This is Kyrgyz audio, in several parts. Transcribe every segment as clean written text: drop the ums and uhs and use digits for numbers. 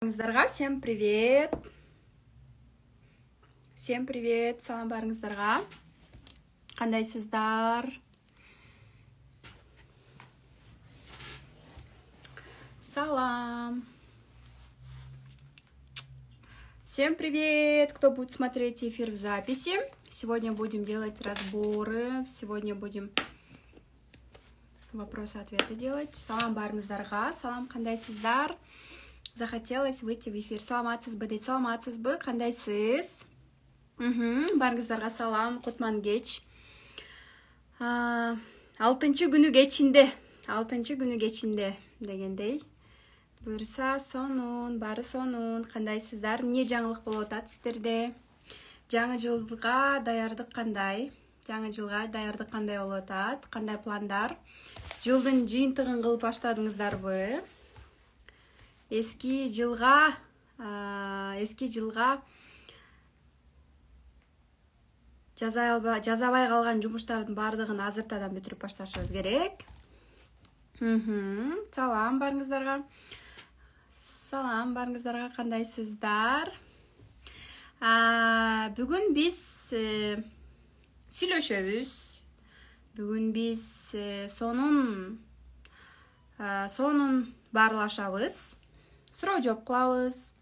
Всем привет! Всем привет! Салам барыңыздарға. Қандайсыздар? Салам! Всем привет! Кто будет смотреть эфир в записи? Сегодня будем делать разборы. Сегодня будем вопросы-ответы делать. Салам барыңыздарға. Салам, қандайсыздар? Захотелось выйти в эфир. Саламатсызбы дейді. Саламатсызбы, қандайсыз? Барыңыздарға салам, Құтман кеч. 6-шы күні кечінде. 6-шы күні кечінде дегендей. Бұйырса сонун, бары сонун. Қандайсыздар? Не жаңылық болып атат сіздерде? Жаңы жылға даярдық қандай? Жаңы жылға даярдық қандай болып атат? Қандай пландар? Жылдың жиынтығын қылып баштадыңыздар бы? Eski жылға жазабай қалған жұмыштардың бардығын азыртадан бүтіріп башташыбыз керек. Салам барыңыздарға. Салам барыңыздарға, қандайсыздар? Бүгін біз сүйлөшөбүз. Бүгін біз сонун барлашабыз. Суроо жооп кылабыз.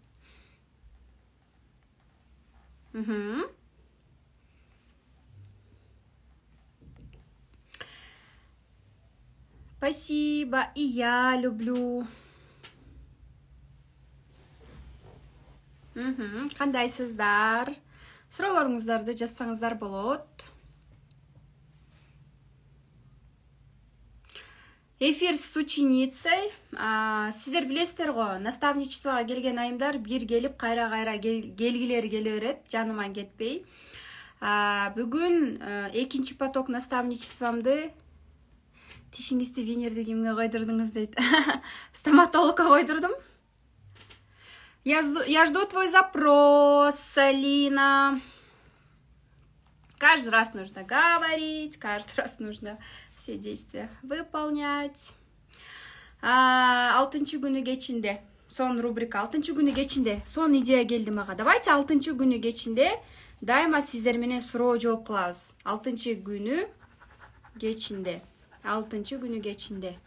Спасибо, и я люблю. Кандайсыздар? Суроолоруңуздарды жазсаңыздар болот. Эфир с ученицей. Сіздер білесіздер ғой, наставничествоға келген айымдар бір келіп, қайра-қайра келгілері келе берет, жаныман кетпей. Бүгін екінші поток наставничествомды тишиңизди венерді кимге қойдырдыңыз дейді. Стоматологқа қойдырдым. Я жду твой запрос, Алина. Каждый раз нужно говорить, каждый раз нужно все действия выполнять. 6-шы күні кечинде, сон рубрика 6-шы күні кечинде, сон идея келди мага. Давайте 6-шы күні кечинде дайыма сиздер менен суроо жооп кылабыз. 6-шы күні кечинде. 6-шы күні кечинде.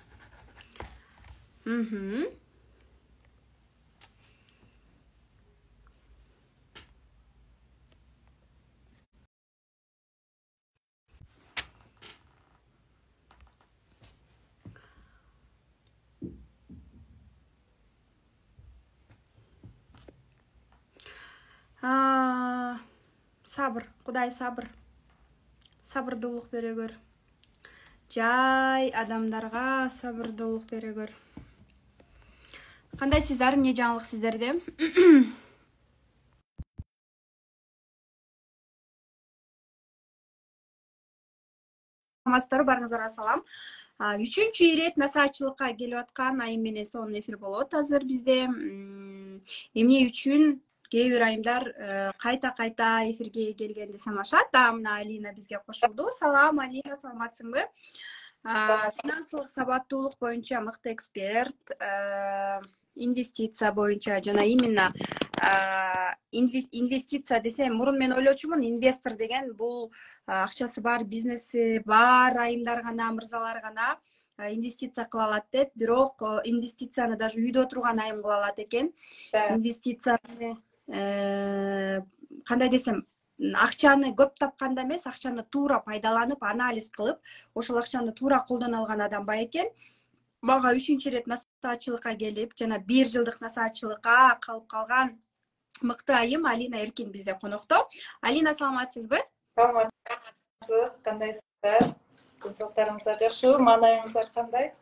Сабыр, Құдай сабыр. Сабырдылық берегөр. Жай адамдарға сабырдылық берегөр. Қандай сіздар, не жаңылық сіздерде? Барыңыздарға салам. 3-чү ирет насаатчылыкка келип аткан айым менен сонун эфир болот азыр бизде. Эмне үчүн кээ бир айымдар кайта-кайта эфирге келгенди санашат. Мына Алина бизге кошулду. Салам, Алина, саламатсыңбы? Финансылык сабаттуулук боюнча мыкты эксперт, инвестиция боюнча жана именно инвестиция десем, мурун мен ойлочумун, инвестор деген бул акчасы бар, бизнеси бар айымдар гана, мырзалар гана инвестиция кыла алат деп, бирок инвестицияны даже үйдө отурган айым кыла алат экен. Инвестицияны кандай десем, акчаны көп тапканда эмес, акчаны туура пайдаланып, анализ кылып, ошол акчаны туура колдоно алган адам бай экен. Мага 3-чү ирет насаатчылыкка келип, жана 1 жылдык насаатчылыкка калып калган мыкты айым Алина Эркин бизде конокто. Алина, саламатсызбы? Саламатсызбы, кандайсыздар? Денсаулыктарыңыздар жакшыбы? Маанайыңыздар кандай?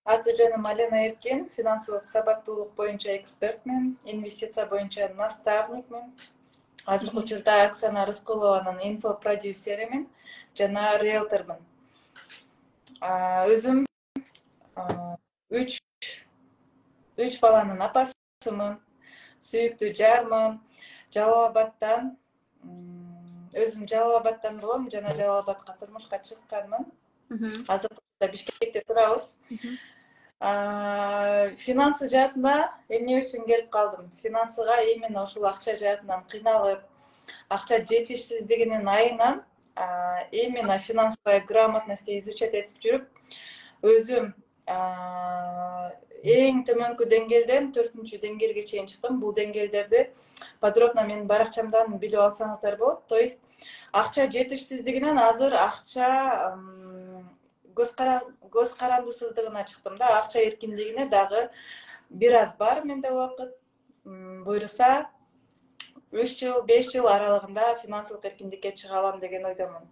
Аты жөнүм Алина Эркин, финансылык сабаттуулук боюнча экспертмин, инвестиция боюнча наставникмин. Азыркы учурда Оксана Рыскулованын инфопродюсеримин жана риэлтормун. Өзүм 3 баланын апасымын, сүйүктүү жармын, Жалал Абадтан. Өзүм Жалал Абадтан болом, жана Жалал Абадка турмушка чыкканмын. Азыр Бишкекте турабыз. Финансы жаатында эмне үчүн келип калдым? Финансыга именно ушул акча жаатынан кыйналып, акча жетишсиздигинин айынан именно финансовая грамотность изучать этип жүрүп, өзүм эң төмөнкү деңгээлден 4-деңгээлге чейин чыктым. Бул деңгээлдерди подробно менин баракчамдан билип алсаңыздар болот. То есть акча жетишсиздигинен азыр акча көз карандысыздыгына чыктым да, акча эркиндигине дагы бир аз бар менде убакыт. Буюрса 3 жыл, 5 жыл аралыгында финансылык эркиндикке чыга алам деген ойдомун.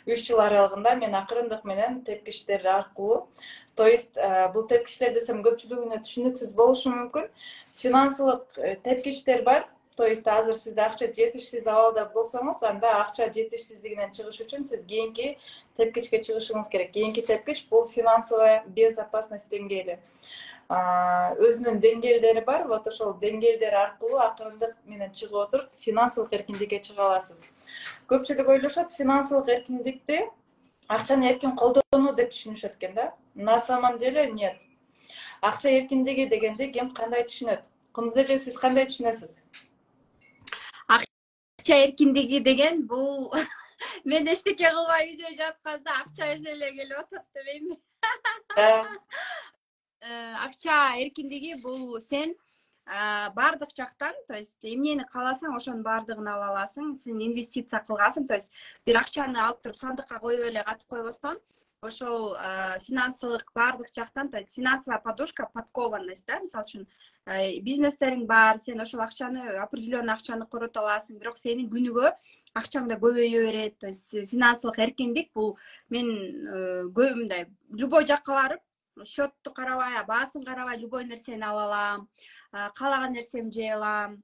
3 жыл аралыгында мен акырындык менен тепкичтер аркылуу, то есть бул тепкичтер десем көпчүлүгүнө түшүнүксүз болушу мүмкүн. Финансылык тепкичтер бар. То есть азыр сизде акча жетишсиз абалда болсоңуз, анда акча жетишсиздигинен чыгыш үчүн сиз кийинки тепкичке чыгышыңыз керек. Кийинки тепкич бул финансовая безопасность деңгээли. Өзүнүн деңгээлдери бар. Вот ошол деңгээлдер аркылуу акырындык менен чыгып отуруп, финансылык эркиндикке чыга аласыз. Көпчүлүк ойлошот, финансылык эркиндикти акчаны эркин колдонуу деп түшүнүшөт экен да. На самом деле нет. Акча эркиндиги дегенди ким кандай түшүнөт? Кунуз эже, сиз кандай түшүнөсүз? Акча эркиндиги деген бул мен эчтеке кылбай үйдө жатканда акча өзү эле келип атат дебейми? Акча эркиндиги бул сен бардык жактан, то есть эмнени кааласаң ошонун бардыгын ала аласың, сен инвестиция кылгансың, то есть бир акчаны алып туруп сандыкка коюп эле катып койбостон, ошол финансылык бардык жактан, то есть финансовая подушка, подкованность, да, мисалы үчүн бизнестериң бар, сен ошол акчаны, определенный акчаны корото аласың, бирок сенин күнүгө акчаң да көбөйө берет. То есть финансылык эркиндик бул мен мындай любой жакка барып, счетту карабай, баасын карабай любой нерсени ала алам, каалаган нерсемди жей алам,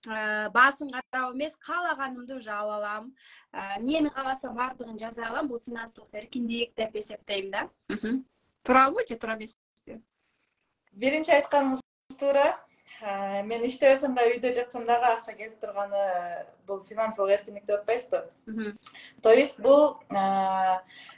баасын карап эмес, каалаганымды уже ала алам, эмнени кааласам бардыгын жаза алам. Бул финансылык эркиндик деп эсептейм да. Туурабы же туура эмеспи? Биринчи айтканыңыз туура. Мен иштебесем да, үйдө жатсам дагы акча келип турганы бул финансылык эркиндик деп атпайсызбы? То есть бул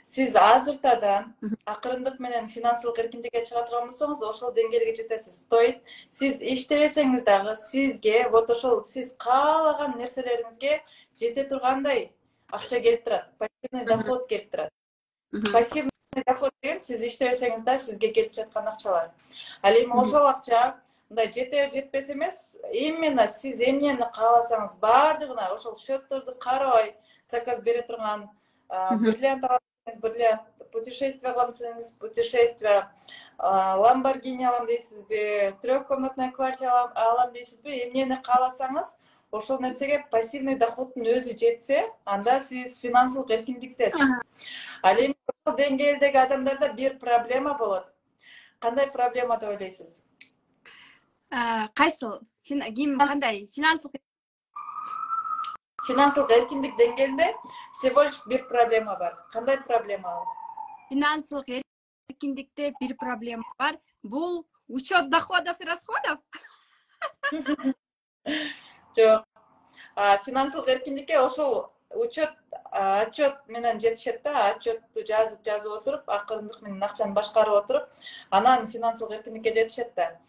сиз азыртадан акырындык менен финансылык эркиндикке чыга турган болсоңуз, ошол деңгээлге жетесиз. То есть сиз иштебесеңиз дагы сизге вот ошол сиз каалаган нерселериңизге жете тургандай акча келип турат. Пассивный доход келип турат. Пассивный доход деген сиз иштебесеңиз да сизге келип жаткан акчалар. Ал эми ошол акча мындай жетер жетпес эмес, именно сиз эмнени кааласаңыз бардыгына ошол счетторду карабай заказ бере турган, бриллиант аласыңыз, бриллиант, путешествие кылам десеңиз, путешествие, Lamborghini алам дейсизби, трехкомнатная квартира алам дейсизби, эмнени кааласаңыз, ошол нерсеге пассивный доходдун өзү жетсе, анда сиз финансылык эркиндиктесиз. Ал эми ошол деңгээлдеги адамдарда бир проблема болот. Кандай проблема деп ойлойсуз? Кайсыл? Ким кандай? Финансылык эркиндик деңгээлинде всего лишь бир проблема бар. Кандай проблема ал? Финансылык эркиндикте бир проблема бар. Бул учет доходов и расходов? Жок. Финансылык эркиндикке ошол учет, отчет менен жетишет да, отчетту жазып отуруп, акырындык менен акчаны башкарып отуруп, анан финансылык эркиндикке жетишет да.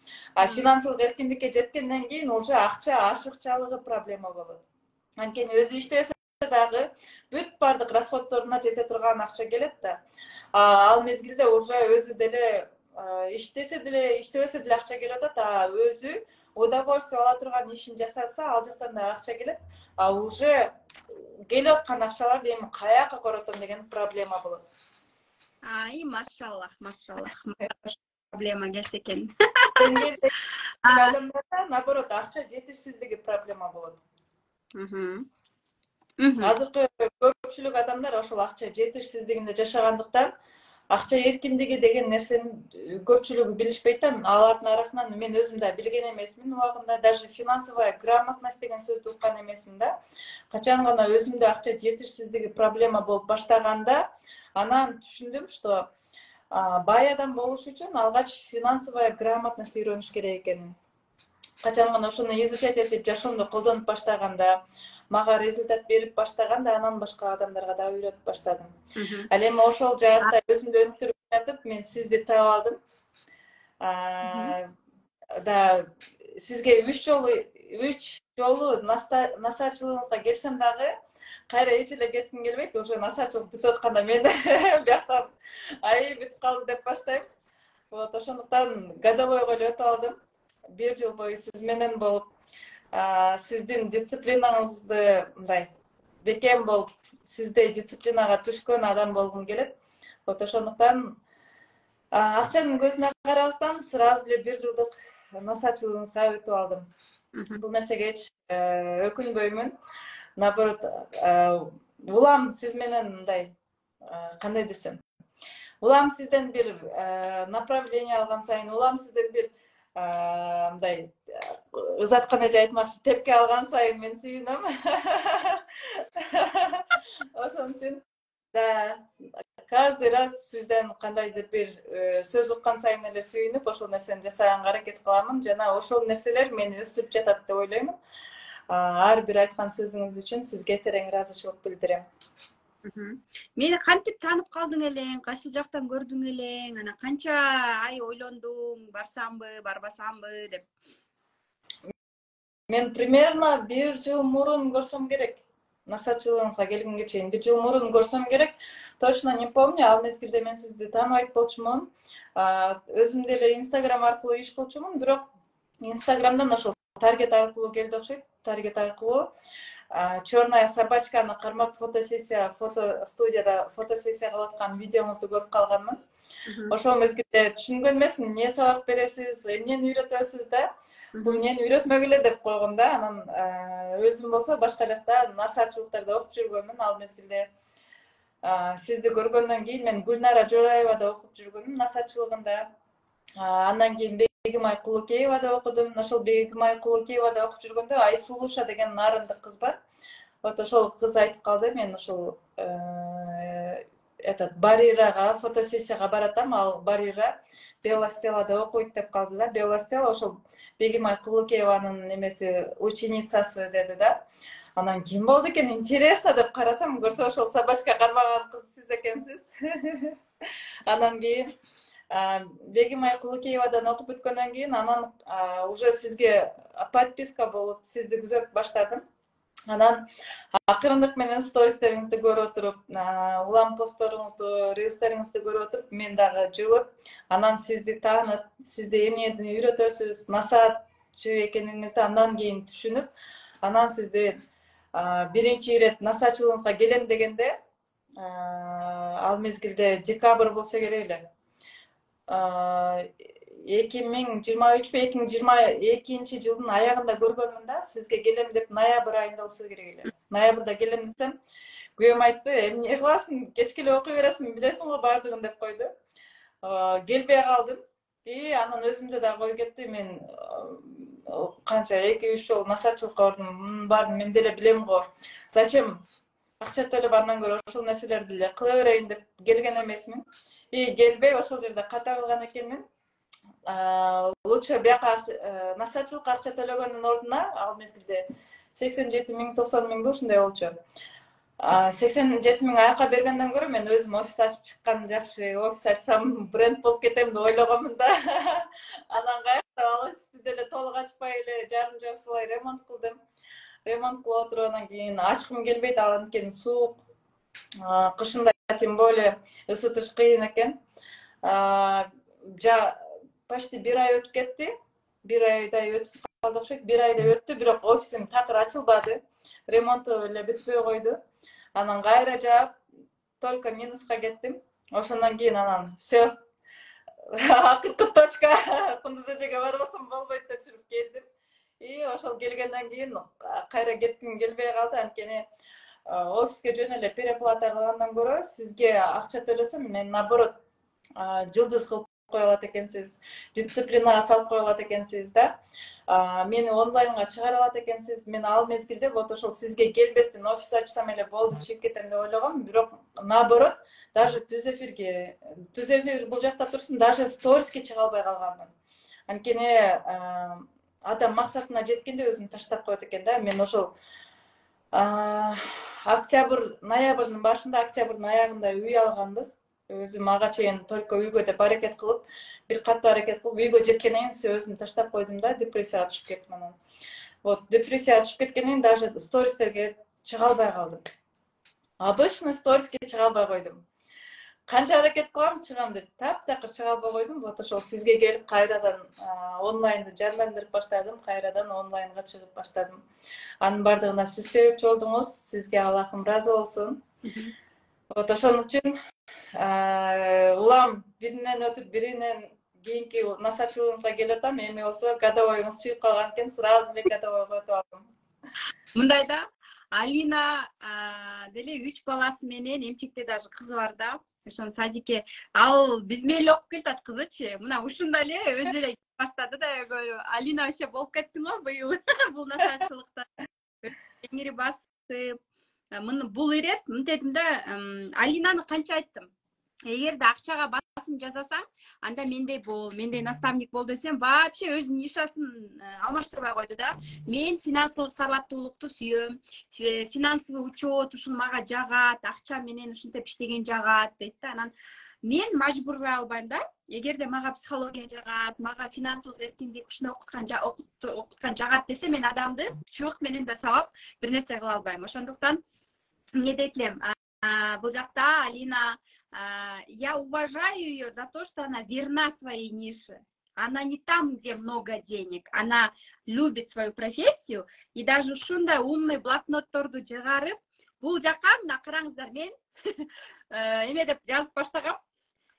Финансылык эркиндикке жеткенден кийин уже акча ашыкчалыгы проблема болот. Анткени өзү иштесе дагы бүт бардык расходторуна жете турган акча келет да. Ал мезгилде уже өзү деле иштесе деле, иштебесе деле акча келип атат, өзү удовольствие ала турган ишин жасаса, ал жактан да акча келет. Уже келип аткан акчаларды эми каяка коротом деген проблема болот. Машаллах, машаллах. Проблема келсе экен. Адамдарда наоборот акча жетишсиздиги проблема болот. Азыркы көпчүлүк адамдар ошол акча жетишсиздигинде жашагандыктан акча эркиндиги деген нерсени көпчүлүгү билишпейт да. Алардын арасынан мен өзүм да билген эмесмин убагында, даже финансовая грамотность деген сөздү уккан эмесмин да. Качан гана өзүмдө акча жетишсиздиги проблема болуп баштаганда, анан түшүндүм, что бай адам болуш үчүн алгач финансовая грамотность үйрөнүш керек экенин. Качан гана ошону изучать этип жашоомдо колдонуп баштаганда, мага результат берип баштаганда, анан башка адамдарга да үйрөтүп баштадым. Ал эми ошол жаатта өзүмдү өнүктүрүп жатып, мен сизди таап алдым. Мгм. Да сизге үч жолу насаачылыгыңызга келсем дагы кайра эч эле кетким келбейт. Уже насаачылык бүтүп атканда мен бияктан ай бүтүп калды деп баштайм. Вот ошондуктан годовойго эле өтүп алдым. 1 жыл бою сиз менен болуп, сиздин дисциплинаңызды мындай бекем болуп, сиздей дисциплинага түшкөн адам болгум келет. Вот ошондуктан акчанын көзүнө карабастан сразу эле 1 жылдык насаачылыгыңызга өтүп алдым. Мгм. Бул нерсеге эч өкүнбөймүн. Наоборот, улам сиз менен мындай кандай десем, улам сизден бир направление алган сайын, улам сизден бир мындай ызаткан эже айтмакчы, тепки алган сайын мен сүйүнөм. Ошон үчүн да каждый раз сизден кандайдыр бир сөз уккан сайын эле сүйүнүп, ошол нерсени жасаганга аракет кыламын жана ошол нерселер мени өстүрүп жатат деп ойлоймун. Ар бир айткан сөзүңүз үчүн сизге терең ыраазычылык билдирем. Мгм. Мени кантип таанып калдың элең, кайсыл жактан көрдүң элең, анан канча ай ойлондуң, барсамбы, барбасамбы деп. Мен примерно 1 жыл мурун көрсөм керек. Насаачылыгыңызга келгенге чейин 1 жыл мурун көрсөм керек. Точно не помню, ал мезгилде мен сизди тааныбайт болчумун. Өзүм деле Инстаграм аркылуу иш кылчумун, бирок Инстаграмдан ошол таргет аркылуу келди окшойт. Таргет аркылуу черная собачканы кармап студияда фотосессия кылып аткан видеоңузду көрүп калганмын. Мгм. Ошол мезгилде түшүнгөн эмесмин, эмне сабак бересиз, эмнени үйрөтөсүз да. Бул Мгм. мени үйрөтмөгүлө деп койгом да. Анан өзүм болсо башка жакта насаачылыктарда окуп жүргөнмүн. Ал мезгилде сизди көргөндөн кийин мен Гүлнара Жораевада окуп жүргөнмүн насаачылыгында. Андан кийин Бегимай Кулукеевада окудум. Ошол Бегимай Кулукеевада окуп жүргөндө Айсулуша деген нарындык кыз бар. Вот ошол кыз айтып калды, мен ошол этот Барирага фотосессияга баратам, ал Барира Бела Стеллада окуйт деп калды да. Бела Стелла ошол Бегимай Кулукееванын немеси ученицасы деди да. Анан ким болду экен, интересно деп карасам, көрсө ошол собачка кармаган кыз сиз экенсиз. Анан кийин Бегимай Кулукеевадан окуп бүткөндөн кийин анан уже сизге подписка болуп сизди күзөп баштадым. Анан акырындык менен стористериңизди көрүп отуруп, улам постторуңузду, рилстериңизди көрүп отуруп, мен дагы жылып, анан сизди таанып, сизди эмнени үйрөтөсүз, насаатчы экениңизди андан кийин түшүнүп, анан сизди биринчи ирет насаачылыгыңызга келем дегенде, ал мезгилде декабрь болсо керек эле. 2023-2022 жылдын аягында көргөнмүн да, сизге келем деп ноябрь айында болсо керек эле. Ноябрда келем десем, күйөөм айтты, эмне кыласың, кечке эле окуй бересиң, билесиң го баардыгын деп койду. Келбей калдым. Анан өзүмдө да кой кетти, мен канча 2-3 жол насаатчылыкка бардым, баарын мен деле билем го. Зачем акча төлөп андан көрө ошол нерселерди эле кыла берейин деп келген эмесмин. Келбей ошол жерде ката калган экенмин. Лучше бияка насаатчылыкка акча төлөгөндүн ордуна ал мезгилде 87 миң, 90 миңби ушундай болчу. 87 миң аяка бергенден көрө мен өзүм офис ачып чыккан жакшы, офис ачсам бренд болуп кетем деп ойлогонмун да. Анан каякта ал офисти деле толук ачпай эле жарым жартылай ремонт кылдым. Ремонт кылып отуруп анан кийин ачкым келбейт, ал анткени суук. Кышында тем более ысытыш кыйын экен. Почти 1 ай өтүп кетти. 1 айдай өтүп калды окшойт. 1 айдай өттү, бирок офисим такыр ачылбады. Ремонту эле бүтпөй койду. Анан кайра жаап, только минуска кеттим. Ошондон кийин анан все. Акыркы точка, Кундуз эжеге барбасам болбойт деп жүрүп келдим. Ошол келгенден кийин кайра кетким келбей калды, анткени офиске жөн эле переплата кылгандан көрө сизге акча төлөсөм, мен наоборот жылдыз кылып кое алат экенсиз, дисциплинага салып кое алат экенсиз да. Мени онлайнга чыгара алат экенсиз. Мен ал мезгилде вот ошол сизге келбестен офис ачсам эле болду, чыгып кетем деп ойлогом, бирок наоборот, даже түз эфир бул жакта турсун, даже сториске чыга албай калганмын. Анткени адам максатына жеткенде өзүн таштап коет экен да. Мен ошол ноябрдын башында, октябрдын аягында үй алганбыз. өзүм ага чейин только үйгө деп аракет кылып, бир катуу аракет кылып, үйгө жеткенден кийин өзүмү таштап койдум да, депрессияга түшүп кеттим анан. Вот, депрессияга түшүп кеткенден кийин даже стористерге чыга албай калдым. Обычный сториске чыга албай койдум. Канча аракет кылам чыгам деп, таптакыр чыга албай койдум. Вот ошол сизге келип кайрадан онлайнды жандандырып баштадым, кайрадан онлайнга чыгып баштадым. Анын бардыгына сиз себепчи болдуңуз. Сизге Аллахым ыраазы болсун. Вот ошон үчүн улам биринен өтүп, биринен кийинки насарчылыгыңызга келип атам. Эми болсо годовойуңуз чыгып калган экен, сразу эле годовойго өтүп алдым. Мындай да, Алина деле 3 баласы менен, эмчекте даже кызы бар да. Ошон садикке ал биз менен окуп келатат кызычы. Мына ушунда эле өзү эле баштады да, Алина вообще болуп кеттиң го быйыл бул насаатчылыкта. Эңири басып, бул ирет мынтедим да, Алинаны канча айттым. Эгерде акчага басым жасасаң, анда мендей бол, мендей наставник бол десем, вообще өз нишасын алмаштырбай койду да. Мен финансылык сабаттуулукту сүйөм, финансовый учет ушун мага жагат, акча менен ушинтип иштеген жагат дейт да. Анан мен мажбурлай албайм да. Эгерде мага психология жагат, мага финансылык эркиндик ушуну окуткан жагат десе, мен адамды чыбык менен да сабап бир нерсе кыла албайм. Ошондуктан эмне дейт элем, бул жакта Алина, я уважаю ее за то, что она верна своей нише. Она не там, где много денег. Она любит свою профессию. И даже ушундай умный блокнотторду жыгарып, бул жака мына караңыздар, мен эме деп жазып баштагам.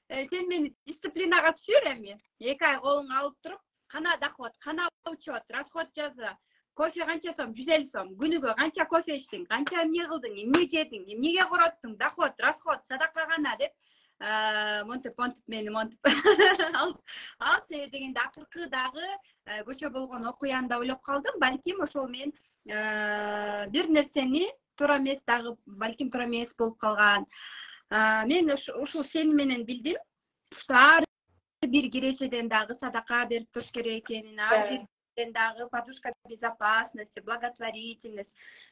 Сен мени дисциплинага түшүр эми. 2 ай колуңа алып туруп, кана доход, кана учет, расход жаза. Кофе канча сом? 150 сом. Күнүгө канча кофе ичтиң? Канча эмне кылдың? Эмне жедиң? Эмнеге короттуң? Доход, расход, садака кана деп монтип мени монтип ал себеп дегенде акыркы дагы көчө болгон окуянда ойлоп калдым. Балким ошол мен бир нерсени туура эмес дагы, балким туура эмес болуп калган. Мен ушул сеним менен билдим, что ар бир кирешеден дагы садака берип туруш керек экенин, ар бир дагы подушка безопасности, благотворительность.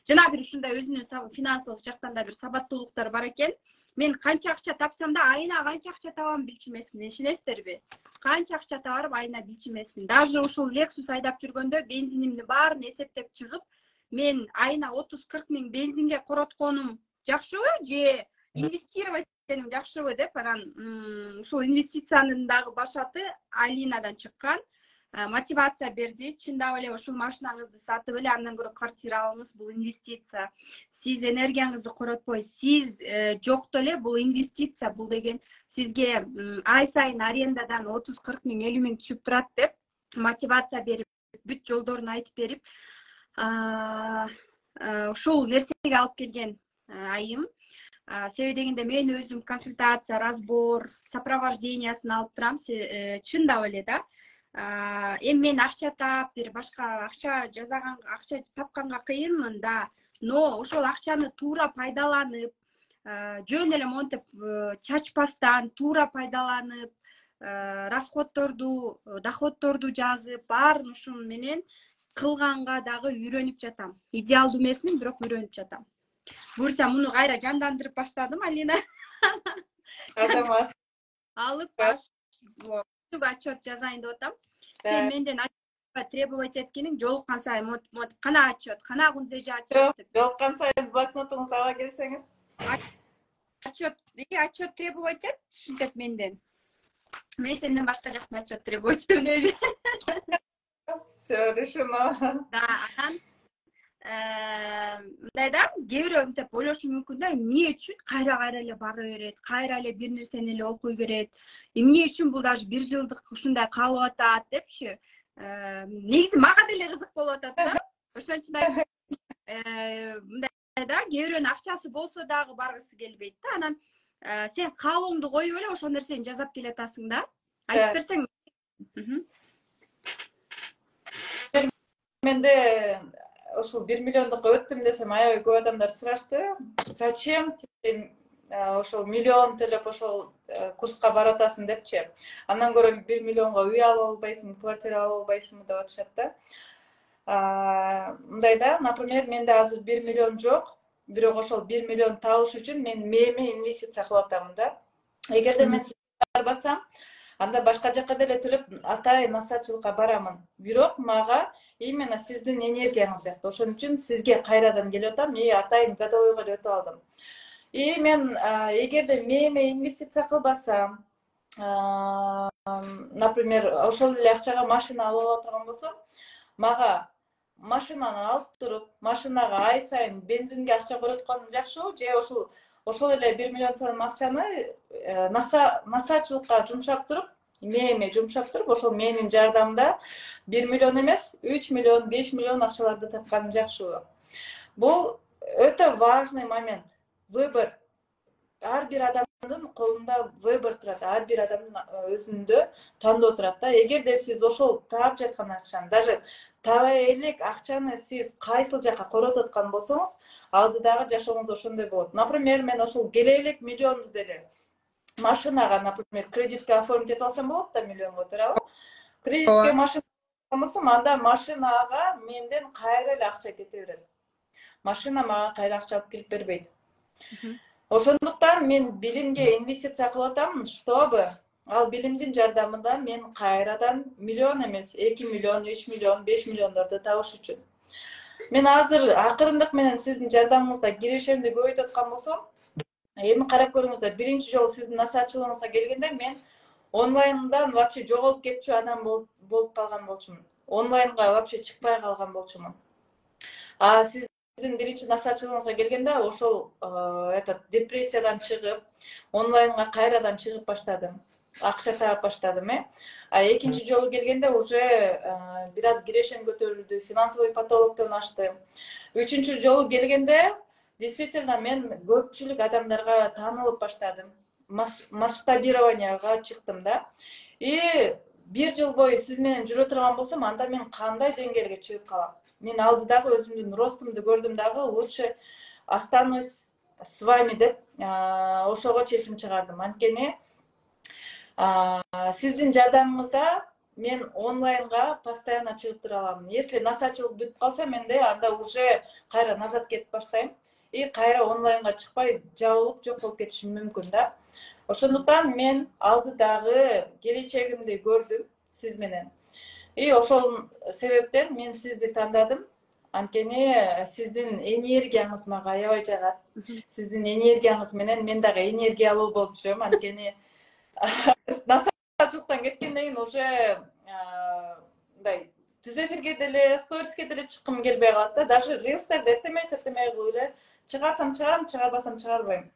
Жана бир ушундай өзүнүн финансылык жактан да бир сабаттуулуктар бар экен. Мен канча акча тапсам да, айына канча акча табам билчү эмесмин, ишенесиздерби? Канча акча табарым айына билчү эмесмин. Даже ушул Lexus айдап жүргөндө бензинимди баарын эсептеп чыгып, мен айына 30-40 миң бензинге коротконум жакшыбы же инвестировать эткеним жакшыбы деп, анан ушул инвестициянын дагы башаты Алинадан чыккан. Мотивация берди. Чындап эле ушул машинаңызды сатып эле андан көрө квартира алыңыз, бул инвестиция. Сиз энергияңызды коротпой, сиз жокто эле бул инвестиция, бул деген сизге ай сайын арендадан 30-40 миң, 50 миң түшүп турат деп мотивация берип, бүт жолдорун айтып берип, ушул нерсеге алып келген айым. Себеби дегенде мен өзүм консультация, разбор, сопровождениясын алып турам, чындап эле да. Эми мен акча тап, бир башка акча жасаганга, акча тапканга кыйынмын да, но ошол акчаны туура пайдаланып, жөн эле монтип чачпастан туура пайдаланып, расходторду, доходторду жазып, баарын ушун менен кылганга дагы үйрөнүп жатам. Идеалдуу эмесмин, бирок үйрөнүп жатам. Буюрса муну кайра жандандырып баштадым, Алина. Азамат. Алып отчет жазайын деп атам. Сен менден требовать эткениң жолуккан сайын монтип кана отчет, кана кунсежа отчет деп. Жолуккан сайын блокнотуңузду ала келсеңиз. Отчет требовать эт, ушинтип менден. Мен сенден башка жактан отчет требовать этем. Все решено. Да, анан мындай да, кээ бирөө мынтип ойлошу мүмкүн да, эмне үчүн кайра эле бара берет, кайра эле бир нерсени эле окуй берет, эмне үчүн бул даже 1 жылдык ушундай калып атат депчи. Негизи мага деле кызык болуп атат да. Ошон үчүн мындай да, кээ бирөөнүн акчасы болсо дагы баргысы келбейт да. Анан сен каалооңду коюп эле ошол нерсени жасап келатасың да. Айтып берсең. Менде ошол 1 миллиондукка өттүм десем, аябай көп адамдар сурашты. Зачем ошол миллион төлөп ошол курска баратасың депчи. Андан көрө 1 миллионго үй алып албайсың, квартира алып албайсыңбы деп атышат да. Мындай да, например, менде азыр 1 миллион жок, бирок ошол 1 миллион табыш үчүн мен мээме инвестиция кылып атамын да. Эгерде мен сизге барбасам, анда башка жака деле төлөп атайын насаатчылыкка барамын. Бирок мага именно сиздин энергияңыз жакты. Ошон үчүн сизге кайрадан келип атам, атайын годовойго деп өтүп алдым. И мен эгерде мээме инвестиция кылбасам, например, ошол эле акчага машина алып ала турган болсом, мага машинаны алып туруп, машинага ай сайын бензинге акча көрөткөнүм жакшыбы, же ошол эле 1 миллион сом акчаны насаатчылыкка жумшап туруп, мээме жумшап туруп, ошол менин жардамда 1 миллион эмес, 3 миллион, 5 миллион акчаларды тапканым жакшыбы. Бул өтө важный момент. Выбор. Ар бир адамдын колунда выбор турат, ар бир адамдын өзүндө тандоо турат да. Эгерде сиз ошол таап жаткан акчаны, даже табай элек акчаны сиз кайсыл жака коротуп аткан болсоңуз, алдыдагы жашооңуз ошондой болот. Например, мен ошол келе элек миллионду деле машинага, например, кредитке оформить ете алсам болот да, миллионго, туурабы? Кредитке машина болсом, анда машинага менден кайра эле акча кете берет. Машина мага кайра акча алып келип бербейт. Ошондуктан мен билимге инвестиция кылып атам, чтобы ал билимдин жардамында мен кайрадан миллион эмес, 2 миллион, 3 миллион, 5 миллиондорду табыш үчүн. Мен азыр акырындык менен сиздин жардамыңызда кирешемди көбөйтүп аткан болсом, эми карап көрүңүздөр, биринчи жолу сиздин насаатчылыгыңызга келгенде мен онлайндан вообще жоголуп кетчү адам болуп калган болчумун. Онлайнга вообще чыкпай калган болчумун. А сиздин биринчи насаатчылыгыңызга келгенде ошол депрессиядан чыгып, онлайнга кайрадан чыгып баштадым. Акча таап баштадым, А экинчи жолу келгенде уже бир аз кирешем көтөрүлдү, финансовый потолоктон ашты. Үчүнчү жолу келгенде действительно мен көпчүлүк адамдарга таанылып баштадым. Масштабированияга чыктым да. И 1 жыл бою сиз менен жүрө турган болсом, анда мен кандай деңгээлге чыгып калам? Мен алдыдагы өзүмдүн ростумду көрдүм дагы, лучше останусь с вами деп ошого чечим чыгардым. Анткени сиздин жардамыңызда мен онлайнга постоянно чыгып тура алам. Если насаатчылык бүтүп калса, менде анда уже кайра назад кетип баштайм. И кайра онлайнга чыкпай жабылып жок болуп кетишим мүмкүн да. Ошондуктан мен алдыдагы келечегимди көрдүм сиз менен. И ошол себептен мен сизди тандадым. Анткени сиздин энергияңыз мага аябай жагат. Сиздин энергияңыз менен мен дагы энергиялуу болуп жүрөм. Анткени насаатчылыктан кеткенден кийин уже мындай түз эфирге деле, сториске деле чыккым келбей калат да. Даже рилстерди эптемей кылып эле чыгарсам чыгарам, чыгарбасам чыгарбайм.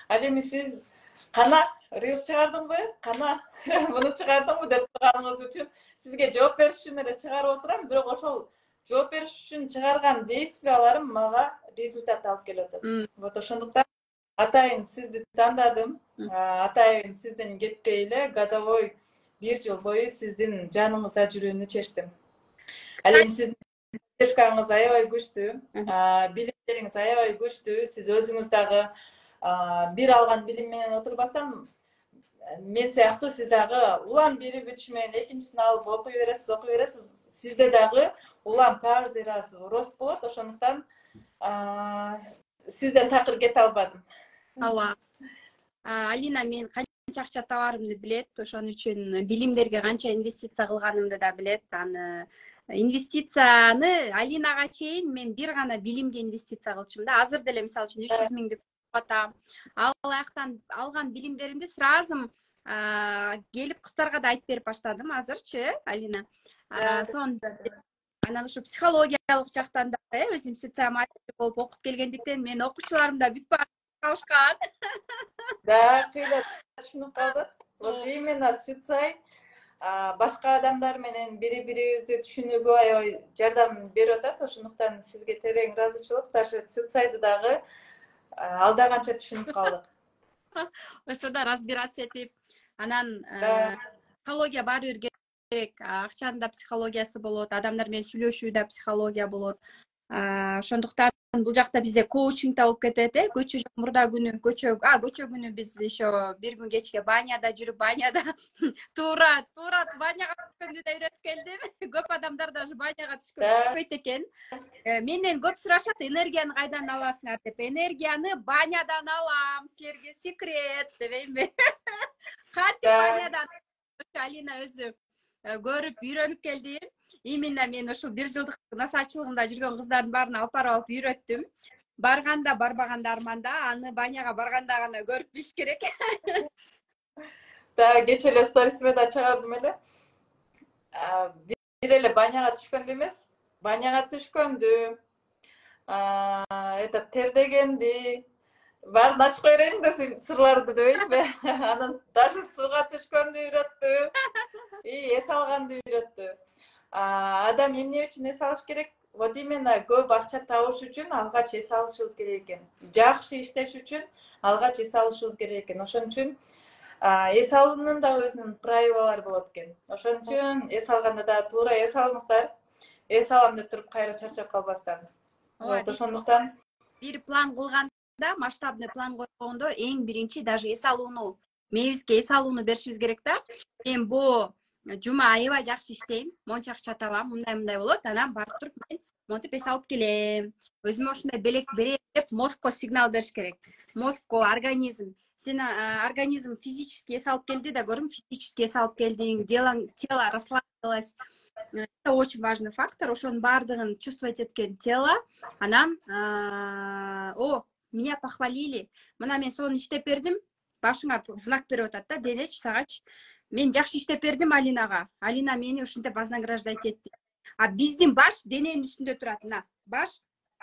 Ал эми сиз кана рилс чыгардыңбы? Кана муну чыгардыңбы деп турганыңыз үчүн сизге жооп бериш үчүн эле чыгарып отурам. Бирок ошол жооп бериш үчүн чыгарган действияларым мага результат алып келип атат. Вот ошондуктан атайын сизди тандадым. Атайын сизден кетпей эле годовой 1 жыл бою сиздин жаныңызда жүрүүнү чечтим. Ал эми сиздин поддержкаңыз аябай күчтүү, билимдериңиз аябай күчтүү. Сиз өзүңүз дагы бир алган билим менен отурбастан, мен сыяктуу сиз дагы улам бири бүтүшү менен экинчисин алып окуй бересиз. Сизде дагы улам каждый раз рост болот. Ошондуктан сизден такыр кете албадым. Ооба. Алина мен канча акча табарымды билет, ошон үчүн билимдерге канча инвестиция кылганымды да билет. Аны инвестицияны Алинага чейин мен бир гана билимге инвестиция кылчумун да. Азыр деле мисалы үчүн 300 миң деп атам. Ал аяктан алган билимдеримди сразу келип кыздарга да айтып берип баштадым азырчы, Алина. Анан ушу психологиялык жактан да өзүм социоматик болуп окуп келгендиктен мен окуучуларым да бүтүп калышкан. Да, кыйла түшүнүп калдык. Вот именно соцай башка адамдар менен бири-бирибизди түшүнүүгө аябай жардам берип атат. Ошондуктан сизге терең ыраазычылык. Даже соцайды дагы алда канча түшүнүп калдык. Ошондо разбираться этип, анан психология баары бир керек. Акчанын да психологиясы болот, адамдар менен сүйлөшүү да психология болот. Ошондуктан бул жакта бизде коучингда болуп кетет, көчө мурда күнү көчө күнү биз еще бир күн кечке баняда жүрүп, баняда туура баняга түшкөндү да үйрөтүп келдим. Көп адамдар даже баняга түшпөйт экен. Менден көп сурашат, энергияны кайдан аласыңар деп. Энергияны банядан алам. Силерге секрет дебейинби? Кантип банядан Алина өзү көрүп үйрөнүп келди. Именно мен ушул бир жылдык насаачылыгымда жүргөн кыздардын баарын алып барып алып үйрөттүм. Барганда, барбаганда арманда, аны баняга барганда гана көрүп билиш керек. Да, кече эле сторисиме да чыгардым эле. Бир эле баняга түшкөндү эмес, баняга түшкөндү, тердегенди, баарын ачып берейин да сырларды дебейинби? Анан даже сууга түшкөндү үйрөттү, эс алганды үйрөттү. Адам эмне үчүн эс алыш керек? Вот именно көп акча табыш үчүн алгач эс алышыбыз керек экен. Жакшы иштеш үчүн алгач эс алышыбыз керек экен. Ошон үчүн эс алуунун да өзүнүн правилалары болот экен. Ошон үчүн эс алганда да туура эс алыңыздар. Эс алам деп туруп кайра чарчап калбастан. Вот ошондуктан бир план кылганда, масштабный план койгондо эң биринчи даже эс алууну, мээбизге эс алууну беришибиз керек да. Мен бул жума аябай жакшы иштейм, монча акча табам, мындай болот, анан барып туруп мен монтип эс алып келем. Өзүмө ушундай белек берем деп мозгко сигнал бериш керек. Мозгко, организм. Сен организм физически эс алып келди да, көрдүң, физически эс алып келдиң, тело расслабилось. Это очень важный фактор. Ошонун баардыгын чувствовать эткен тело. Анан, меня похвалили. Мына мен сону иштеп бердим. Башыңа знак берип атат да, денеч, сагач. Мен жакшы иштеп бердим Алинага. Алина мени ушинтип вознаграждать этти. А биздин баш дененин үстүндө турат. Мына, баш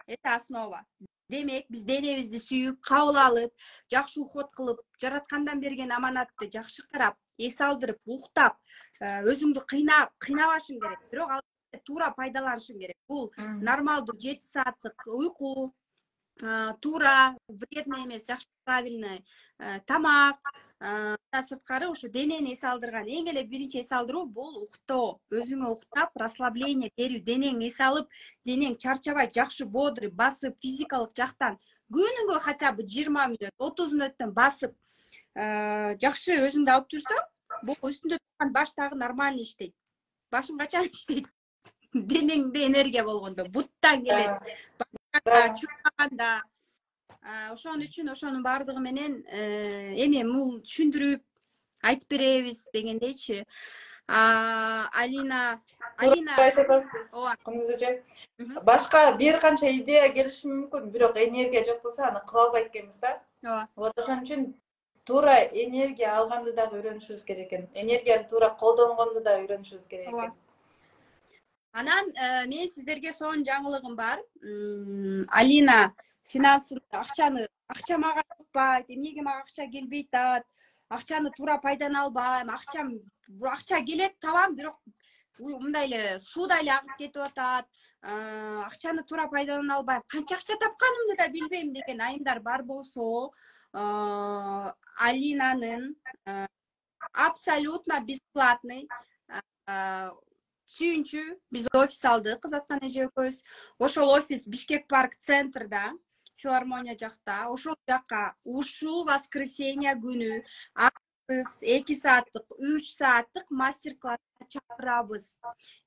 это основа. Демек, биз денебизди сүйүп, кабыл алып, жакшы уход кылып, жараткандан берген аманатты жакшы карап, эс алдырып, уктап, өзүңдү кыйнабашың керек. Бирок ал туура пайдаланышың керек. Бул нормалдуу 7 сааттык уйку, туура, вредный эмес, жакшы правильный тамак, сырткары ушу денени эс алдырган. Эң эле биринчи эс алдыруу бул уктоо. Өзүңө уктап, расслабление берүү, денең эс алып, денең чарчабай, жакшы бодрый, басып, физикалык жактан күнүгө хотя бы 20 мүнөт, 30 мүнөттөн басып, жакшы өзүңдү алып жүрсөң, бул үстүндө турган баш дагы нормально иштейт. Башың качан иштейт? Денеңде энергия болгондо, буттан келет. Чуркаганда. Ошон үчүн ошонун баардыгы менен эми муну түшүндүрүп айтып беребиз дегендейчи. Алина айтып атасыз. Кымыз эже. Башка бир канча идея келиши мүмкүн, бирок энергия жок болсо аны кыла албайт экенбиз да. Вот ошон үчүн туура энергия алганды дагы үйрөнүшүбүз керек экен. Энергияны туура колдонгонду да үйрөнүшүбүз керек экен. Анан мен сиздерге сонун жаңылыгым бар. Алина финансында акча мага жокпайт, эмнеге мага акча келбейт атат, акчаны туура пайдалана албайм, акча келет табам, бирок мындай эле сууда эле агып кетип атат, акчаны туура пайдалана албайм, канча акча тапканымды да билбейм деген айымдар бар болсо, Алинанын абсолютно бесплатный сүйүнчү биз офис алдык, Кызаткан эже экөөбүз. Ошол офис Бишкек парк центрда, филармония жакта. Ошол жакка ушул воскресенье күнү 2 сааттык, 3 сааттык мастер-класска чакырабыз.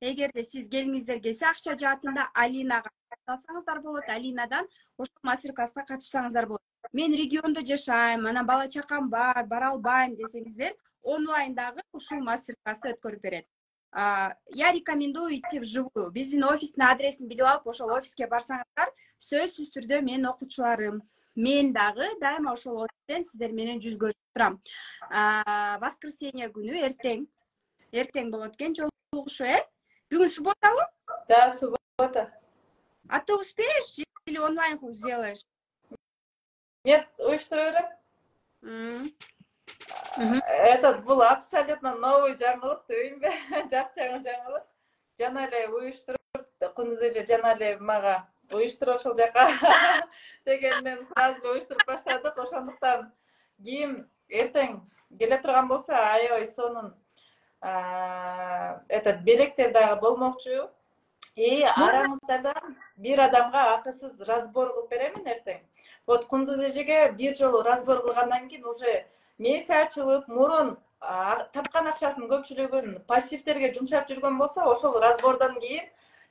Эгерде сиз келиңиздер келсе, акча жаатында Алинага алсаңыздар болот, Алинадан ошол мастер-класска катышсаңыздар болот. Мен региондо жашайм, анан бала чакам бар, бара албайм десеңиздер, онлайндагы ушул мастер-классты өткөрүп берет. Я рекомендую идти вживую. Биздин офистин адресин билип алып, ошол офиске барсаңыздар, сөзсүз түрдө менин окуучуларым. Мен дагы дайыма ошол офистен сиздер менен жүз көрүшүп турам. Воскресенье күнү эртең болот экен жолугушуу, Бүгүн субботабы? Да, суббота. А ты успеешь или онлайн сделаешь? Нет, уюштура берем. Этот был абсолютно новый жаңылык дейинби? Жапжаңы жаңылык. Жана эле уюштуруп, Кундуз эже жана эле мага уюштур ошол жака дегенден сразу уюштуруп баштадык. Ошондуктан ким эртең келе турган болсо, аябай сонун этот белектер дагы болмокчу. Араңыздардан бир адамга акысыз разбор кылып беремин эртең. Вот Кундуз эжеге бир жолу разбор кылгандан кийин уже мээси ачылып, мурун тапкан акчасын көпчүлүгүн пассивтерге жумшап жүргөн болсо, ошол разбордон кийин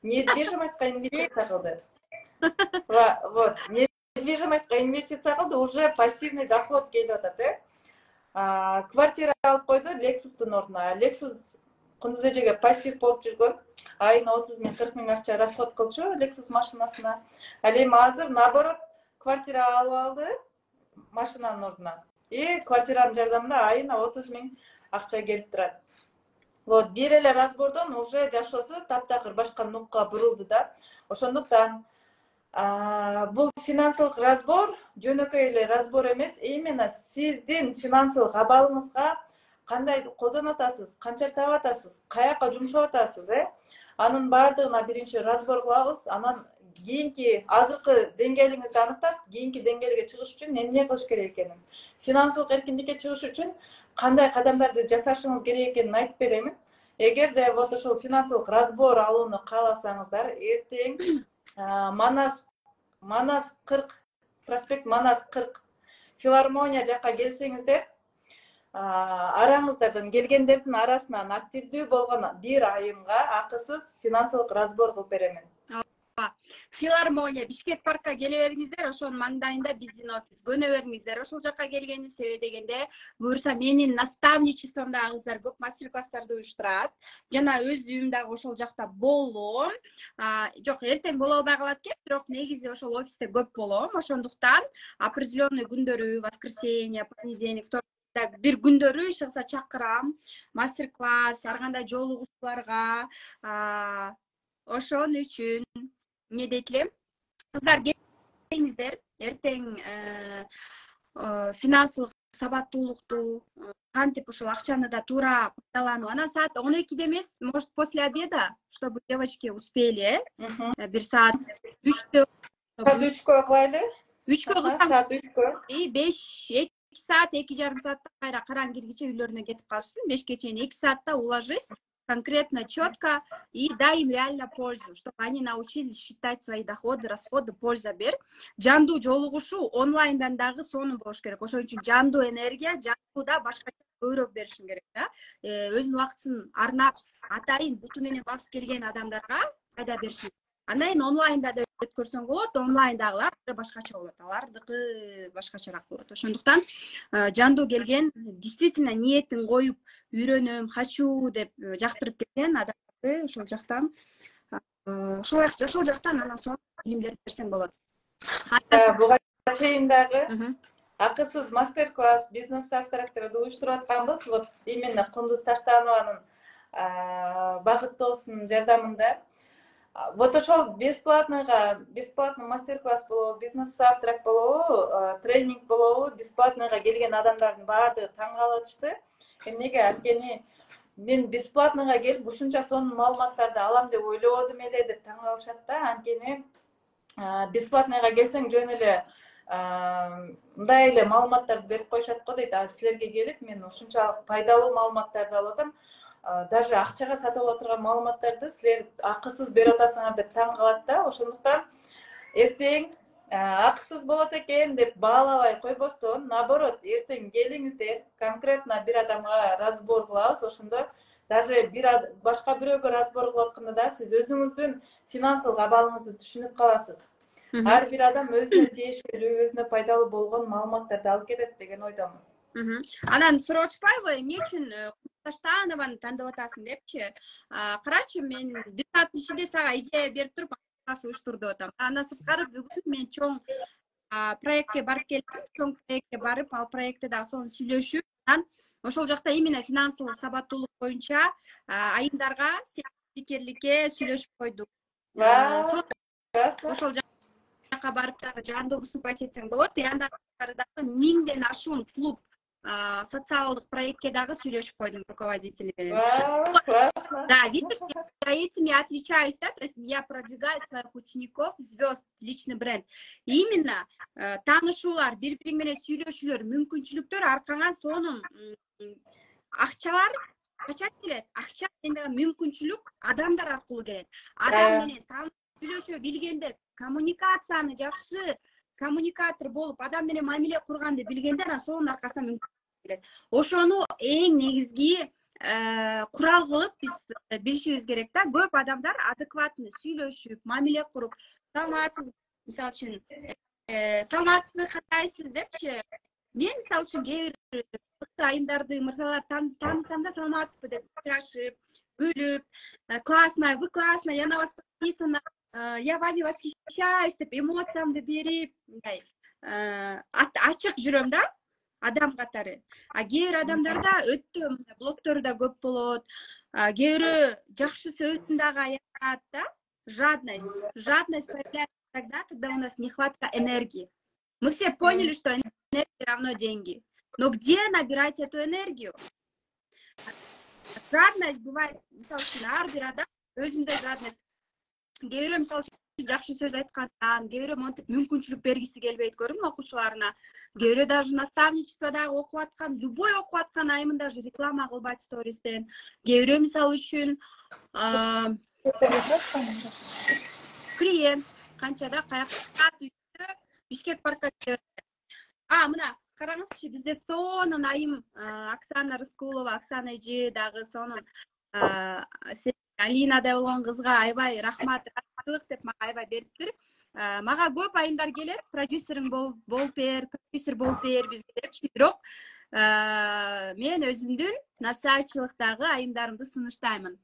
недвижимостька инвестиция кылды. Вот, недвижимостька инвестиция кылды, уже пассивный доход келип атат, Квартира алып койду Lexustун ордуна. Lexus Кундуз эжеге пассив болуп жүргөн. Айына 30 миң, 40 миң акча расход кылчу Lexus машинасына. Ал эми азыр наоборот квартира алып алды машинанын ордуна. Квартиранын жардамында айына 30 миң акча келип турат. Вот бир эле разбордон уже жашоосу таптакыр башка нукка бурулду да. Ошондуктан бул финансылык разбор жөнөкөй эле разбор эмес, именно сиздин финансылык абалыңызга кандай колдонуп атасыз, канча таап атасыз, каяка жумшап атасыз, анын баардыгына биринчи разбор кылабыз. Анан кийинки азыркы деңгээлиңизди аныктап, кийинки деңгээлге чыгыш үчүн эмне кылыш керек экенин, финансылык эркиндикке чыгыш үчүн кандай кадамдарды жасашыңыз керек экенин айтып беремин. Эгерде вот ошол финансылык разбор алууну кааласаңыздар, эртең Манас 40, проспект Манас 40, филармония жака келсеңиздер, араңыздардан келгендердин арасынан активдүү болгон бир айымга акысыз финансылык разбор кылып беремин. Филармония Бишкек паркка келе бериңиздер, ошонун маңдайында биздин офис. Көнө бериңиздер, ошол жака келгенди себеби дегенде, буюрса менин наставничествомдагы кыздар көп мастер-класстарды уюштурат. Жана өз үйүм дагы ошол жакта болом. Жок, эртең боло албай калат экен, бирок негизи ошол офисте көп болом. Ошондуктан определенный күндөрү, воскресенье, понедельник, вторник бир күндөрү иш кылса чакырам, мастер-класс, ар кандай жолугушууларга, ошон үчүн не дейт элем, кыздар келиңиздер, эртең финансылык сабаттуулукту кантип ошол акчаны да туура пайдалануу. Анан саат 12-де эмес, может после обеда, чтобы девочки успели, бир саат 3-тө. Саат 3-кө кылайлы? 3-кө кылсаң, саат 3-кө. 2 саат, 2,5 саатта кайра караң киргиче үйлөрүнө кетип калышсын. 5-ке чейин 2 саатта уложись. Конкретно, четко, и дай им реально пользу, чтобы они научились считать свои доходы, расходы, польза бер. Жандуу жолугушуу онлайндан дагы сонун болуш керек. Ошон үчүн жандуу энергия, жандууда башкача көбүрөөк беришиң керек да. Өзүнүн убактысын арнап, атайын буту менен басып келген адамдарга пайда беришиң. Андан кийин онлайнда да өткөрсөң болот, онлайндагылар башкача болот, алардыкы башкачараак болот. Ошондуктан жандуу келген, действительно ниетин коюп, үйрөнөм, хочу деп жактырып келген адамдарды ошол жактан анан соң илимдерди берсең болот. Буга чейин дагы акысыз мастер-класс, бизнес авторакторду уюштуруп атканбыз. Вот именно Кундуз Таштанованын багыттоосунун жардамында. Вот ошол бесплатный мастер-класс болобу, бизнес авторак болобу, тренинг болобу, бесплатныйга келген адамдардын баардыгы таң калып атышты. Эмнеге? Анткени мен бесплатныйга келип ушунча сонун маалыматтарды алам деп ойлободум эле деп таң калышат да. Анткени бесплатныйга келсең жөн эле мындай эле маалыматтарды берип коюшат го дейт. Силерге келип мен ушунчалык пайдалуу маалыматтарды алып атам. Даже акчага сатып ала турган маалыматтарды силер акысыз берип атасыңар деп таң калат да. Ошондуктан эртең акысыз болот экен деп баалабай койбостон, наоборот, эртең келиңиздер, конкретно бир адамга разбор кылабыз. Ошондо даже башка бирөөгө разбор кылып атканда да сиз өзүңүздүн финансылык абалыңызды түшүнүп каласыз. Ар бир адам өзүнө тиешелүү, өзүнө пайдалуу болгон маалыматтарды алып кетет деген ойдомун. Анан сурашпайбы, эмне үчүн Таштанованы тандап атасың депчи. Карачы, мен бир сааттын ичинде сага идея берип туруп, класс уюштур деп атам. Андан сырткары бүгүн мен чоң проектке барып келдим. Чоң проектке барып, ал проектте дагы сонун сүйлөшүп, анан ошол жакта именно финансылык сабаттуулук боюнча айымдарга спикерликке сүйлөшүп койдук. Ошол жака барып дагы жандуу выступать этсең болот. Андан сырткары дагы 1000ден ашуун клуб социалдык проектке дагы сүйлөшүп койдум руководители. Классно. Да, видите, за этими отвечаюсь, да, то есть я продвигаю своих учеников, звезд, личный бренд. Именно таанышуулар, бири-бири менен сүйлөшүүлөр, мүмкүнчүлүктөр аркаңан сонун акчалар качан келет? Акча менен мүмкүнчүлүк адамдар аркылуу келет. Адам менен сүйлөшө билгенде, коммуникацияны жакшы коммуникатор болуп, адам менен мамиле курганды билгенде, анан сонун аркасынан мүмкүнчүлүк келет. Ошону эң негизги курал кылып биз билишибиз керек да. Көп адамдар адекватный сүйлөшүп, мамиле куруп, саламатсыз, мисалы үчүн, саламатсызбы, кандайсыз депчи. Мен мисалы үчүн кээ бир айымдарды мырзалар таанысам да саламатсызбы деп сурашып, күлүп, классно, вы классно, я на вас подписана, я вами восхищаюсь деп эмоциямды берип, мындай ачык жүрөм да, адам катары. А кээ бир адамдарда өтө блоктору да көп болот. Кээ бирөө жакшы сөзүн дагы аятат да. Жадность. Жадность появляется тогда, когда у нас нехватка энергии. Мы все поняли, что энергия равно деньги. Но где набирать эту энергию? Жадность бывает, мисалы үчүн, ар бир адам өзүндө жадность. Кээ бирөө мисалы үчүн жакшы сөз айткандан, кээ бирөө монтип мүмкүнчүлүк бергиси келбейт, көрдүңбү окуучуларына. Кээ бирөө даже наставничестводагы окуп аткан, любой окуп аткан айымын даже реклама кылбайт стористен. Кээ бирөө мисалы үчүн клиент канчада каякта Бишкек паркка мына караңызчы, бизде сонун айым Оксана Рыскулова, Оксана эже дагы сонун Алинадай болгон кызга аябай рахмат деп мага аябай бериптир. Мага көп айымдар келет, продюсериң болуп бер, продюсер болуп бер бизге депчи. Бирок мен өзүмдүн насаатчылыктагы айымдарымды сунуштаймын.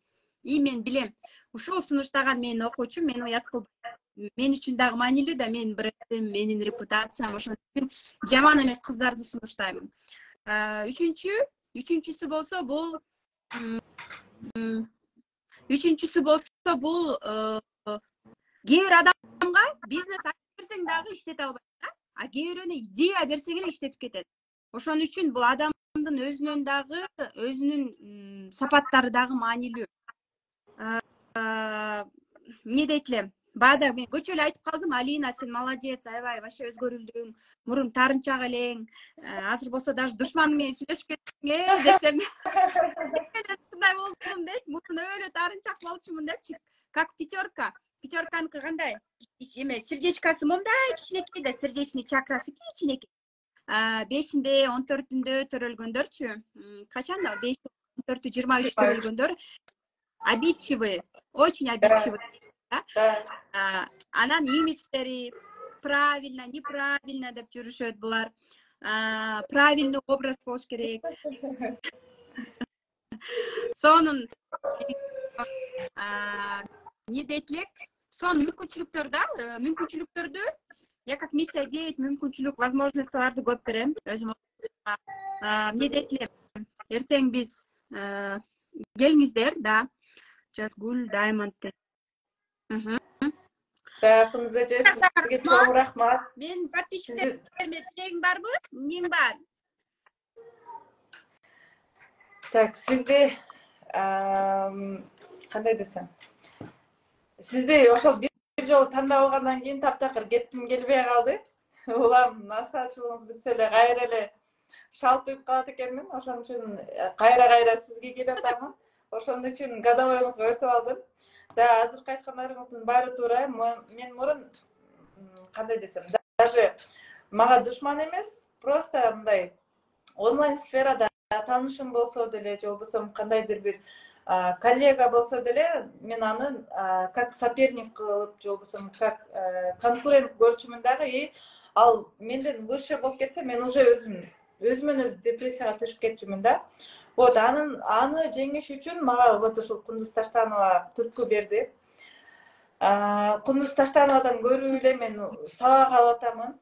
И мен билем, ушул сунуштаган менин окуучум мени уят кылбайт. Мен үчүн дагы маанилүү да, менин брендим, менин репутациям, ошон үчүн жаман эмес кыздарды сунуштаймын. Үчүнчүсү болсо бул кээ бир адамга бизнес айтып берсең дагы иштете албайт да. А кээ бирөөнө идея берсең эле иштетип кетет. Ошон үчүн бул адамдын өзүнүн сапаттары дагы маанилүү. Эмне дейт элем? Баада мен көчө эле айтып калдым, Алина, сен молодец, аябай вообще өзгөрүлдүң, мурун тарынчак элең, азыр болсо даже душманың менен сүйлөшүп кеттиң десем. Кандай болдум дейт, мурун өлө тарынчак болчумун депчи. Как пятерка. Пятерканыкы кандай? Эме сердечкасы момундай кичинекей да, сердечный чакрасы кичинекей. 5-inde, 14-ünde төрөлгөндөрчү. Качанда 5-14, 23 төрөлгөндөр обидчивые, очень обидчивые. Анан имидждери правильно, неправильно деп жүрүшөт булар. Правильный образ болуш керек. Сонун не дейт элек? Сонун мүмкүнчүлүктөрдү я как миссия 9 мүмкүнчүлүк, возможностьтарды көп берем өзүм. Эмне дейт элем? Эртең биз келиңиздер да. Just Gul Diamond. Рахмат эже, сизге чоң рахмат. Мен подписчиктериме тилегиң барбы? Эмнең бар? Так, сизди кандай десем? Сизди ошол бир жолу тандап алгандан кийин таптакыр кетким келбей калды. Улам насаатчылыгыңыз бүтсө эле кайра эле шалпып калат экенмин. Ошон үчүн кайра сизге келип атамын. Ошон үчүн годовойуңузга өтүп алдым. Да, азыркы айткандарыңыздын баары туура. Мен мурун кандай десем, даже мага душман эмес, просто мындай онлайн сферада таанышым болсо деле, же болбосо кандайдыр бир коллега болсо деле, мен аны как соперник кылып, же болбосо как конкурент көрчүмүн дагы. Ал менден выше болуп кетсе, мен уже өзүмөн өзү депрессияга түшүп кетчүмүн да. Вот, аны жеңиш үчүн мага вот ушул Кундуз Таштанова түрткү берди. Кундуз Таштановадан көрүп эле мен сабак алып атамын.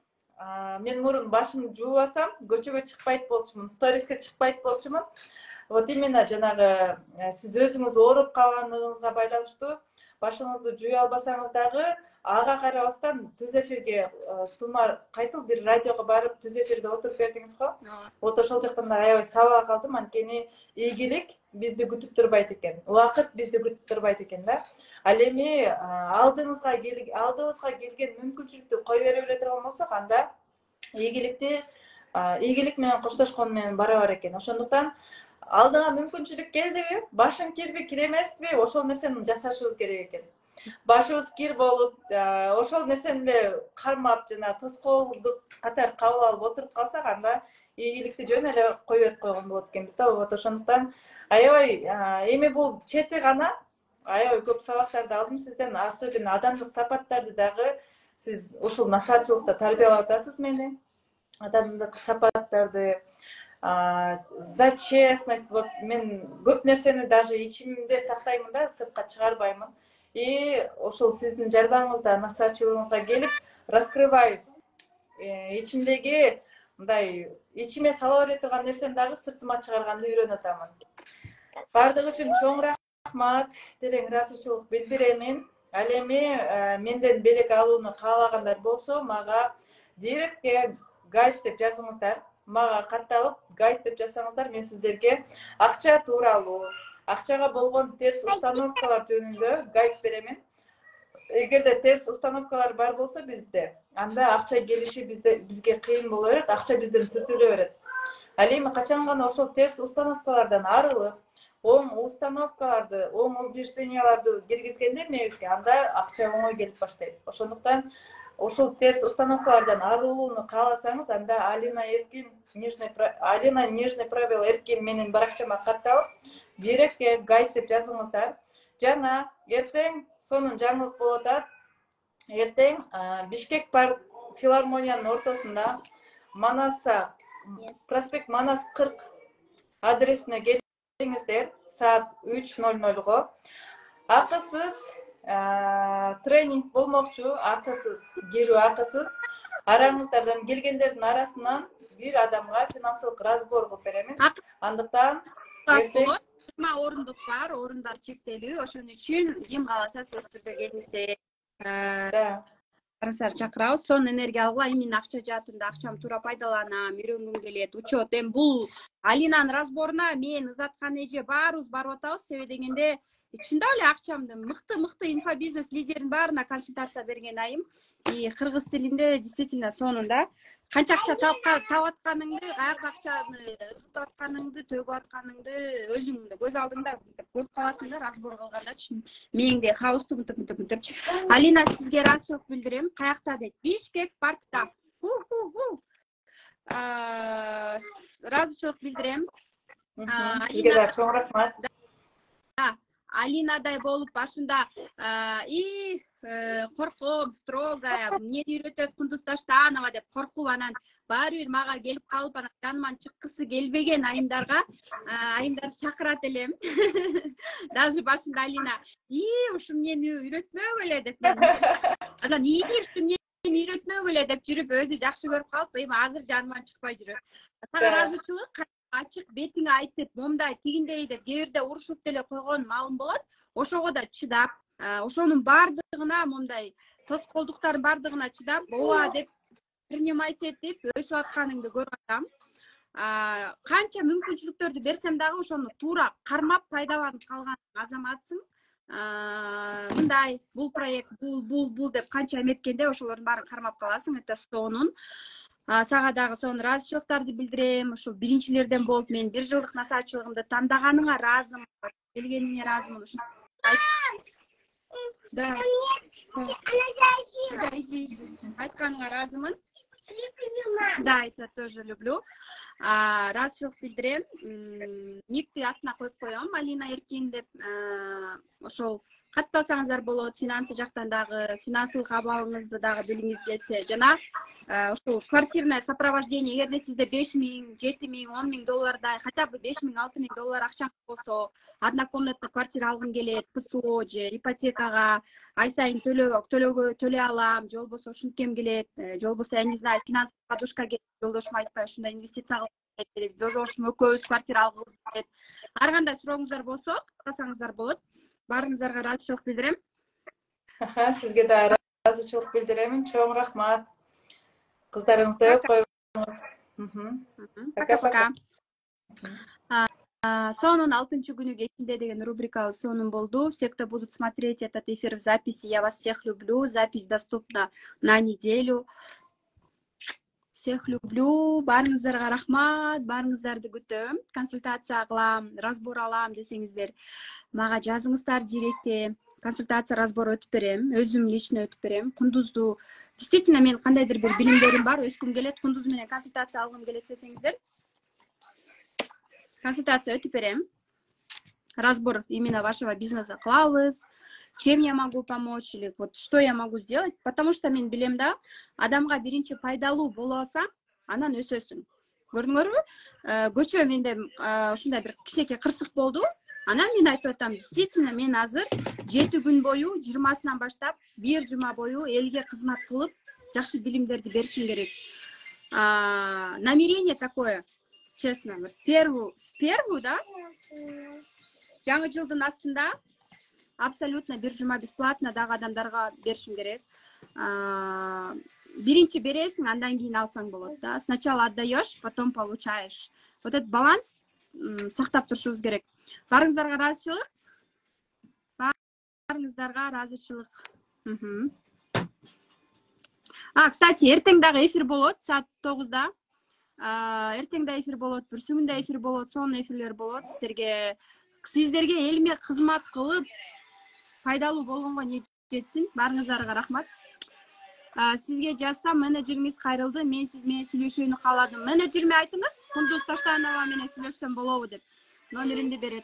Мен мурун башымды жуубасам, көчөгө чыкпайт болчумун, сториске чыкпайт болчумун. Вот именно жанагы сиз өзүңүз ооруп калганыңызга байланыштуу, башыңызды жууй албасаңыз дагы ага карабастан түз эфирге тумар кайсыл бир радиого барып түз эфирде отуруп бердиңиз го. Вот ошол жактан да аябай сабак алдым, анткени ийгилик бизди күтүп турбайт экен, убакыт бизди күтүп турбайт экен да. Ал эми алдыбызга келген мүмкүнчүлүктү кой бере биле турган болсок, анда ийгилик менен коштошкон менен барабар экен. Ошондуктан алдыңа мүмкүнчүлүк келдиби, башың кирби, кире эмеспи, ошол нерсени жасашыбыз керек экен. Башыбыз кир болуп, ошол нерсени эле кармап жана тоскоолдук катары кабыл алып отуруп калсак, анда ийгиликти жөн эле кой берип койгон болот экенбиз да. Вот ошондуктан аябай эми бул чети гана, аябай көп сабактарды алдым сизден, особенно адамдык сапаттарды дагы сиз ушул насаатчылыкта тарбиялап атасыз мени. Адамдык сапаттарды, за честность, вот мен көп нерсени даже ичимде сактаймын да, сыртка чыгарбаймын. И ошол сиздин жардамыңызда, насаатчылыгыңызга келип раскрываюсь. Ичимдеги мындай ичиме сала бере турган нерсени дагы сыртыма чыгарганды үйрөнүп атамын. Бардыгы үчүн чоң рахмат, терең ыраазычылык билдиремин. Ал эми менден белек алууну каалагандар болсо, мага директке гайд деп жазыңыздар. Мага катталып гайд деп жазсаңыздар, мен сиздерге акча тууралуу, акчага болгон терс установкалар жөнүндө гайд беремин. Эгерде терс установкалар бар болсо бизде, анда акча келиши бизге кыйын боло берет, акча бизден түртүлө берет. Ал эми качан гана ошол терс установкалардан арылып, оң установкаларды, оң убежденияларды киргизгенде мээбизге, анда акча оңой келип баштайт. Ошондуктан ошол терс установкалардан арылууну кааласаңыз, анда Алина нижний пробел Эркин менин баракчама катталып, директке гайд деп жазыңыздар. Жана эртең сонун жаңылык болуп атат. Эртең Бишкек парк филармониянын ортосунда Манаса, проспект Манас 40 адресине келиңиздер саат 3:00го. Акысыз тренинг болмокчу, акысыз, кирүү акысыз. Араңыздардан келгендердин арасынан бир адамга финансылык разбор кылып беремин. Андыктан эртең 20 орундук бар, орундар чектелүү. Ошон үчүн ким кааласа сөзсүз түрдө келиңиздер. Арасар чакырабыз. Сонун энергия алгыла. Мен акча жаатында акчам туура пайдаланам, үйрөнгүм келет. Учет. Эми бул Алинанын разборуна мен Ызаткан эже баарыбыз барып атабыз. Себеби дегенде чындап эле акчамды мыкты инфобизнес лидердин баарына консультация берген айым. И кыргыз тилинде действительно сонун да. Канча акча таапатканыңды, каякка акчаны ыргытып атканыңды, төгүп атканыңды өзүң көз алдыңда көрүп каласың да, разбор кылганда мээңде хаосту мынтип. Алина, сизге ыраазычылык билдирем. Каякта дейт? Бишкек паркта. Ыраазычылык билдирем. Сизге да чоң рахмат. Алинадай болуп башында корком, строгая, эмнени үйрөтөт Кундуз Таштанова деп коркуп, анан баары бир мага келип калып, анан жаныман чыккысы келбеген айымдарга айымдарды чакырат элем. Даже башында Алина, ушу мени үйрөтмөгү эле деп. Анан ушу мени үйрөтмөгү эле деп жүрүп, өзү жакшы көрүп калып, эми азыр жаныман чыкпай жүрөт. Сага ыраазычылык, ачык бетиңе айтып, момундай тигиндей деп кээ бирде урушуп деле койгон маалым болот. Ошого да чыдап, ошонун бардыгына, момундай тоскоолдуктардын бардыгына чыдап, ооба деп принимать этип өсүп атканыңды көрүп атам. Канча мүмкүнчүлүктөрдү берсем дагы ошону туура кармап пайдаланып калган азаматсың. Мындай, бул проект, бул деп канча эметкенде ошолордун баарын кармап каласың. Это сонун. Сага дагы сонун ыраазычылыктарды билдирем. Ушул биринчилерден болуп мен 1 жылдык насаатчылыгымды тандаганыңа ыраазымын. Келгениңе ыраазымын. Да. Айтканыңа ыраазымын. Да, это тоже люблю. Ыраазычылык билдирем. Никти астына коюп коем, Алина Эркин деп. Ошол катталсаңыздар болот. Финансы жактан дагы, финансылык абалыңызды дагы билиңиз келсе, жана ошол квартирное сопровождение, эгерде сизде 5.000, 7.000, 10.000 доллардай, хотя бы 5.000, 6.000 доллар акчаңыз болсо, однокомнатный квартира алгым келет, ПСО же ипотекага ай сайын төлөй алам, же болбосо ушинткем келет, же болбосо я не знаю, финансовый подушка келет, жолдошум айтпай ушундай инвестиция кылып келет, жолдошум экөөбүз квартира алгыбыз келет. Ар кандай сурооңуздар болсо, кылсаңыздар болот. Баарыңыздарга ыраазычылык билдирем. Сизге да ыраазычылык билдиремин. Чоң рахмат. Кыздарыңызды коюңуз. Пока-пока. Сонун 6-күнү кечинде деген рубрика сонун болду. Все, кто будут смотреть этот эфир в записи, я вас всех люблю. Запись доступна на неделю. Всех люблю. Баарыңыздарга рахмат. Баарыңыздарды күтөм. Консультация кылам, разбор алам десеңиздер, мага жазыңыздар директте. Консультация, разбор өтүп берем. Өзүм лично өтүп берем. Кундузду действительно мен кандайдыр бир билимдерим бар, өскүм келет, кундуз менен консультация алгым келет десеңиздер, консультация өтүп берем. Разбор именно вашего бизнеса кылабыз. Чем я могу помочь, или вот что я могу сделать, потому что мен билем да, адамга биринчи пайдалуу боло алсаң, анан өсөсүң. Көрдүңөрбү? Көчө менде ушундай бир кичинекей кырсык болду. Анан мен айтып атам, действительно мен азыр 7 күн бою, 20-сынан баштап, бир жума бою элге кызмат кылып, жакшы билимдерди беришим керек. Намерение такое, честно. Первую, да? Жаңы жылдын астында абсолютно бир жума бесплатно дагы адамдарга беришим керек. Биринчи бересиң, андан кийин алсаң болот да. Сначала отдаешь, потом получаешь. Вот этот баланс сактап турушубуз керек. Баарыңыздарга ыраазычылык? Баарыңыздарга ыраазычылык. Кстати, эртең дагы эфир болот, саат 9-да. Эртең да эфир болот, бүрсүгүн да эфир болот, сонун эфирлер болот. Сиздерге элиме кызмат кылып, пайдалуу болгонго не жетсин. Баарыңыздарга рахмат. Сизге жазсам, менеджериңиз кайрылды, мен сиз менен сүйлөшүүнү кааладым. Менеджериме айтыңыз, Кундуз Таштанова менен сүйлөшсөм болобу деп. Номеримди берет.